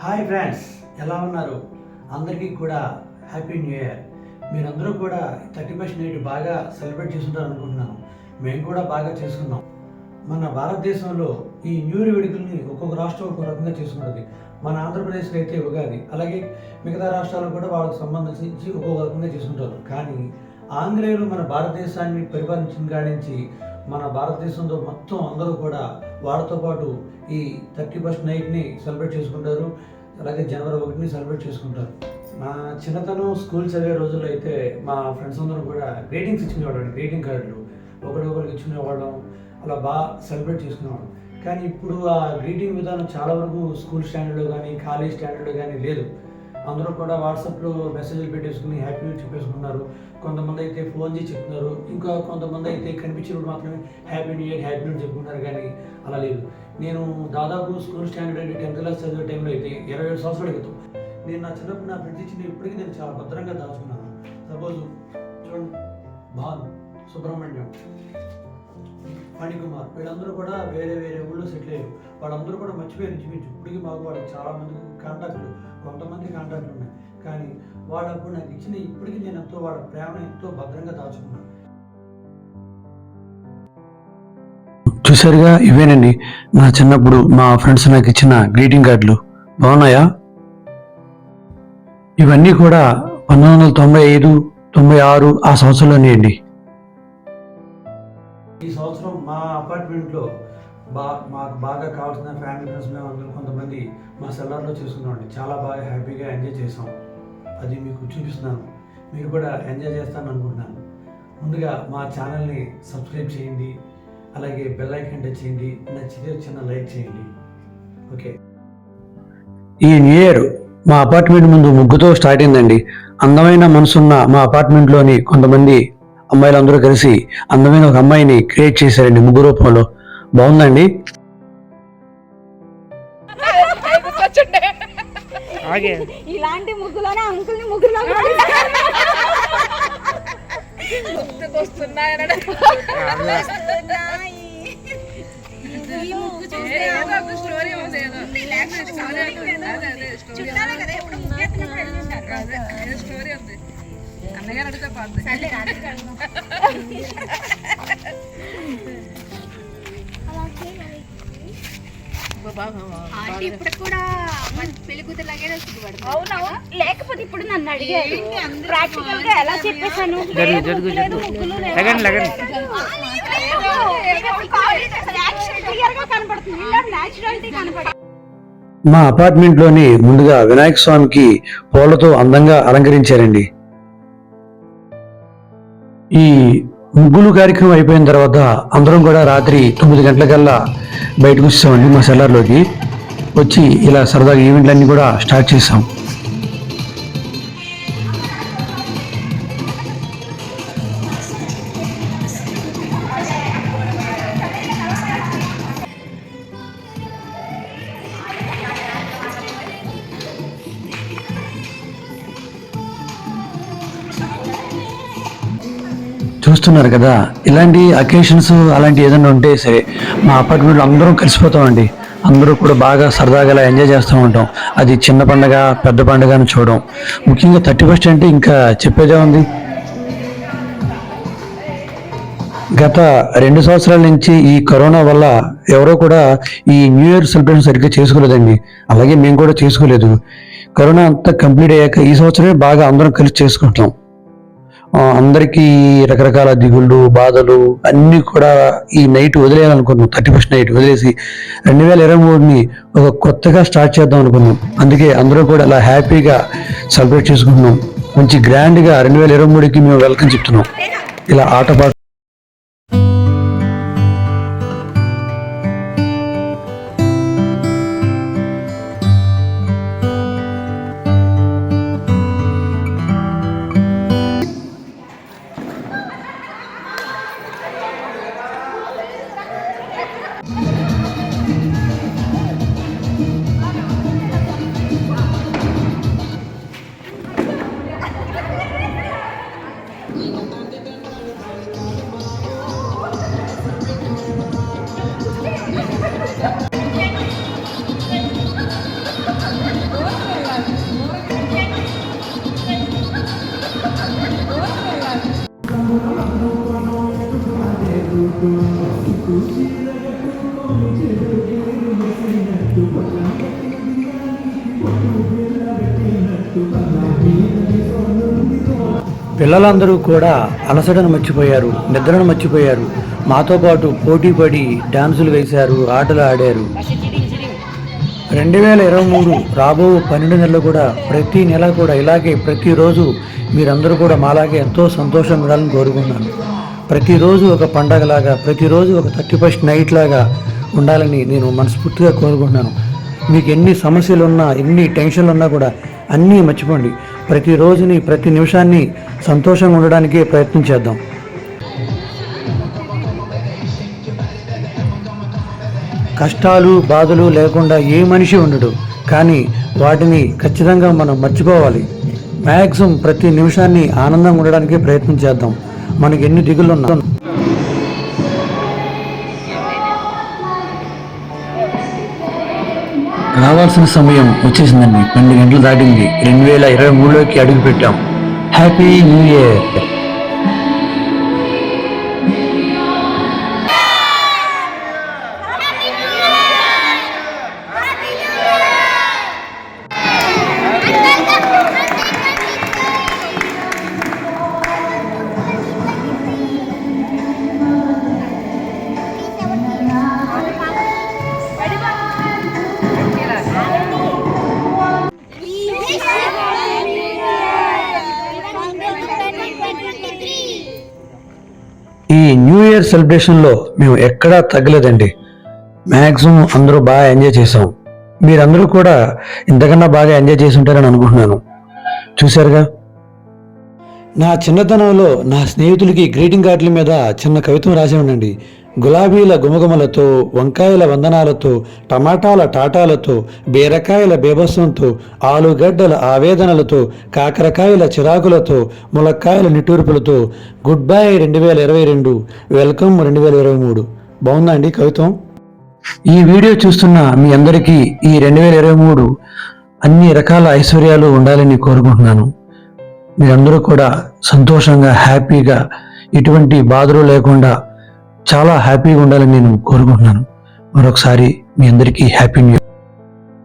Hi friends, ఎలా ఉన్నారు? అందరికీ కూడా హ్యాపీ న్యూ ఇయర్. మీరందరూ కూడా 31st నైట్ బాగా సెలబ్రేట్ చేసుకుంటారు అనుకుంటున్నాను. మేము కూడా బాగా చేసుకున్నాం. మన భారతదేశంలో ఈ న్యూ ఇయర్ వేడుకల్ని ఒక్కొక్క రాష్ట్రం ఒక్కొక్క రకంగా చేసుకుంటుంది. మన ఆంధ్రప్రదేశ్లో అయితే ఉగాది, అలాగే మిగతా రాష్ట్రాలు కూడా వాళ్ళకి సంబంధించి ఒక్కొక్క రకంగా చేసుకుంటారు. కానీ ఆంగ్లేయులు మన భారతదేశాన్ని పరిపాలించిన కాడి నుంచి మన భారతదేశంలో మొత్తం అందరూ కూడా వాళ్ళతో పాటు ఈ 31st నైట్ని సెలబ్రేట్ చేసుకుంటారు. అలాగే జనవరి 1ని సెలబ్రేట్ చేసుకుంటారు. నా చిన్నతనం స్కూల్ చదివే రోజుల్లో అయితే మా ఫ్రెండ్స్ అందరూ కూడా గ్రీటింగ్స్ ఇచ్చుకునేవాడు, గ్రీటింగ్ కార్డులు ఒకరికి ఇచ్చుకునేవాళ్ళం. అలా బాగా సెలబ్రేట్ చేసుకునేవాళ్ళం. కానీ ఇప్పుడు ఆ గ్రీటింగ్ విధానం చాలా వరకు స్కూల్ స్టాండర్డ్లో కానీ కాలేజ్ స్టాండర్డ్లో కానీ లేదు. అందరూ కూడా వాట్సాప్లో మెసేజ్లు పెట్టేసుకుని హ్యాపీ న్యూ ఇయర్ చెప్పేసుకున్నారు. కొంతమంది అయితే ఫోన్ చేసి చెప్తున్నారు, ఇంకా కొంతమంది అయితే కనిపించినప్పుడు మాత్రమే హ్యాపీ న్యూ ఇయర్ చెప్పుకుంటారు. కానీ అలా లేదు. నేను దాదాపు స్కూల్ స్టాండర్డ్ అంటే 10th క్లాస్ చదివే టైంలో అయితే 27 సంవత్సరాల క్రితం నేను నా చిన్నప్పుడు నా ఫ్రెండ్స్ ఇచ్చిన ఇప్పటికీ నేను చాలా భద్రంగా దాచుకున్నాను. సపోజ్ చూడండి, భాను, సుబ్రహ్మణ్యం, ఫణికుమార్, వీళ్ళందరూ కూడా వేరే వేరే ఊళ్ళో సెటిల్ అయ్యారు. వాళ్ళందరూ కూడా మర్చిపోయారు ఇంచుమించు. ఇప్పటికీ మాకు వాళ్ళకి చాలామంది కాంటాక్ట్లు, కొంతమంది కాంటాక్ట్లు ఉన్నాయి. కానీ వాళ్ళప్పుడు నాకు ఇచ్చిన ఇప్పటికీ నేను ఎంతో వాళ్ళ ప్రేమను ఎంతో భద్రంగా దాచుకున్నాను. చూసారుగా, ఇవేనండి నా చిన్నప్పుడు మా ఫ్రెండ్స్ నాకు ఇచ్చిన గ్రీటింగ్ కార్డులు. బాగున్నాయా? ఇవన్నీ కూడా 1995, 96 ఆ సంవత్సరంలోనే అండి. ఈ సంవత్సరం మా అపార్ట్మెంట్లో మాకు బాగా కావాల్సిన ఫ్యామిలీ ఫ్రెండ్స్ మేము అందరూ కొంతమంది మా సెల్లార్లో చేసుకున్నామండి. చాలా బాగా హ్యాపీగా ఎంజాయ్ చేసాం. అది మీకు చూపిస్తున్నాను, మీరు కూడా ఎంజాయ్ చేస్తాను అనుకుంటున్నాను. ముందుగా మా ఛానల్ని సబ్స్క్రైబ్ చేయండి, అలాగే బెల్ ఐకాన్ టచ్ చేయండి, నచ్చితే చిన్న లైక్ చేయండి. ఓకే. ఈ న్యూ ఇయర్ మా అపార్ట్మెంట్ ముందు ముగ్గుతో స్టార్ట్ అయిందండి. అందమైన మనసున్న మా అపార్ట్మెంట్లోని కొంతమంది అమ్మాయిలందరూ కలిసి అందమైన ఒక అమ్మాయిని క్రియేట్ చేశారండి ముగ్గు రూపంలో. బాగుందండి. ఇలాంటి ముగ్గులోనే అంకుల్ని ముగ్గురులో అన్నగారు అడిగితే పడుతుంది. ఇప్పుడు కూడా పెళ్లి కూతురులాగే అవునవును. లేకపోతే ఇప్పుడు నన్ను అడిగారు ప్రాక్టికల్ గా ఎలా చెప్పేశాను. మా అపార్ట్మెంట్లోని ముందుగా వినాయక స్వామికి పూలతో అందంగా అలంకరించారండి. ఈ ముగ్గులు కార్యక్రమం అయిపోయిన తర్వాత అందరం కూడా రాత్రి 9 గంటలకల్లా బయటకు వచ్చామండి. మా సెల్లార్లోకి వచ్చి ఇలా సరదాగా ఈవెంట్లన్నీ కూడా స్టార్ట్ చేసాం. చూస్తున్నారు కదా, ఇలాంటి అకేషన్స్ అలాంటి ఏదైనా ఉంటే సరే మా అపార్ట్మెంట్లో అందరం కలిసిపోతామండి. అందరూ కూడా బాగా సరదాగా ఎంజాయ్ చేస్తూ ఉంటాం. అది చిన్న పండగ పెద్ద పండుగ అని చూడడం. ముఖ్యంగా 31st అంటే ఇంకా చెప్పేదే ఉంది. గత 2 సంవత్సరాల నుంచి ఈ కరోనా వల్ల ఎవరో కూడా ఈ న్యూ ఇయర్ సెలబ్రేషన్ సరిగ్గా చేసుకోలేదండి. అలాగే మేము కూడా చేసుకోలేదు. కరోనా అంతా కంప్లీట్ అయ్యాక ఈ సంవత్సరమే బాగా అందరం కలిసి చేసుకుంటాం. అందరికీ రకరకాల దిగుళ్ళు బాధలు అన్నీ కూడా ఈ నైట్ వదిలేయాలనుకున్నాం. 31st నైట్ వదిలేసి 2023ని ఒక కొత్తగా స్టార్ట్ చేద్దాం అనుకున్నాం. అందుకే అందరూ కూడా అలా హ్యాపీగా సెలబ్రేట్ చేసుకుంటున్నాం. మంచి గ్రాండ్గా 2023కి మేము వెల్కమ్ చెప్తున్నాం. ఇలా ఆటపాట పిల్లలందరూ కూడా అలసటను మర్చిపోయారు, నిద్రను మర్చిపోయారు. మాతో పాటు పోటీ పడి డాన్సులు వేశారు, ఆటలు ఆడారు. 2023 రాబో 12 నెలలు కూడా ప్రతి నెల కూడా ఇలాగే ప్రతిరోజు మీరందరూ కూడా మాలాగే ఎంతో సంతోషంగా ఉండాలని కోరుకుంటున్నాను. ప్రతిరోజు ఒక పండగలాగా, ప్రతిరోజు ఒక 31st నైట్ లాగా ఉండాలని నేను మనస్ఫూర్తిగా కోరుకుంటున్నాను. మీకు ఎన్ని సమస్యలు ఉన్నా, ఎన్ని టెన్షన్లు ఉన్నా కూడా అన్నీ మర్చిపోండి. ప్రతిరోజుని, ప్రతి నిమిషాన్ని సంతోషంగా ఉండడానికే ప్రయత్నం చేద్దాం. కష్టాలు, బాధలు లేకుండా ఏ మనిషి ఉండడు. కానీ వాటిని ఖచ్చితంగా మనం మర్చిపోవాలి. మ్యాక్సిమం ప్రతి నిమిషాన్ని ఆనందంగా ఉండడానికే ప్రయత్నం చేద్దాం. మనకి ఎన్ని దిగులున్నా. రావాల్సిన సమయం వచ్చేసిందండి. 12 గంటలు దాటింది. 2023లోకి అడుగు పెట్టాం. Happy new year. ఈ న్యూ ఇయర్ సెలబ్రేషన్లో మేము ఎక్కడా తగ్గలేదండి. మ్యాక్సిమం అందరూ బాగా ఎంజాయ్ చేసాం. మీరందరూ కూడా ఇంతకన్నా బాగా ఎంజాయ్ చేసి ఉంటారని అనుకుంటున్నాను. చూశారుగా, నా చిన్నతనంలో నా స్నేహితులకి గ్రీటింగ్ కార్డుల మీద చిన్న కవిత్వం రాసి ఉండండి. గులాబీల గుమగుమలతో, వంకాయల వందనాలతో, టమాటాల టాటాలతో, బీరకాయల బీభత్సంతో, ఆలుగడ్డల ఆవేదనలతో, కాకరకాయల చిరాకులతో, ములక్కాయల నిట్టూర్పులతో, గుడ్ బై 2022, వెల్కమ్ 2023. బాగుందా అండి కవిత్వం? ఈ వీడియో చూస్తున్న మీ అందరికీ ఈ 2023 అన్ని రకాల ఐశ్వర్యాలు ఉండాలని కోరుకుంటున్నాను. మీరందరూ కూడా సంతోషంగా, హ్యాపీగా, ఎటువంటి బాధలు లేకుండా చాలా హ్యాపీగా ఉండాలని నేను కోరుకుంటున్నాను. మరొకసారి మీ అందరికీ హ్యాపీ న్యూ ఇయర్.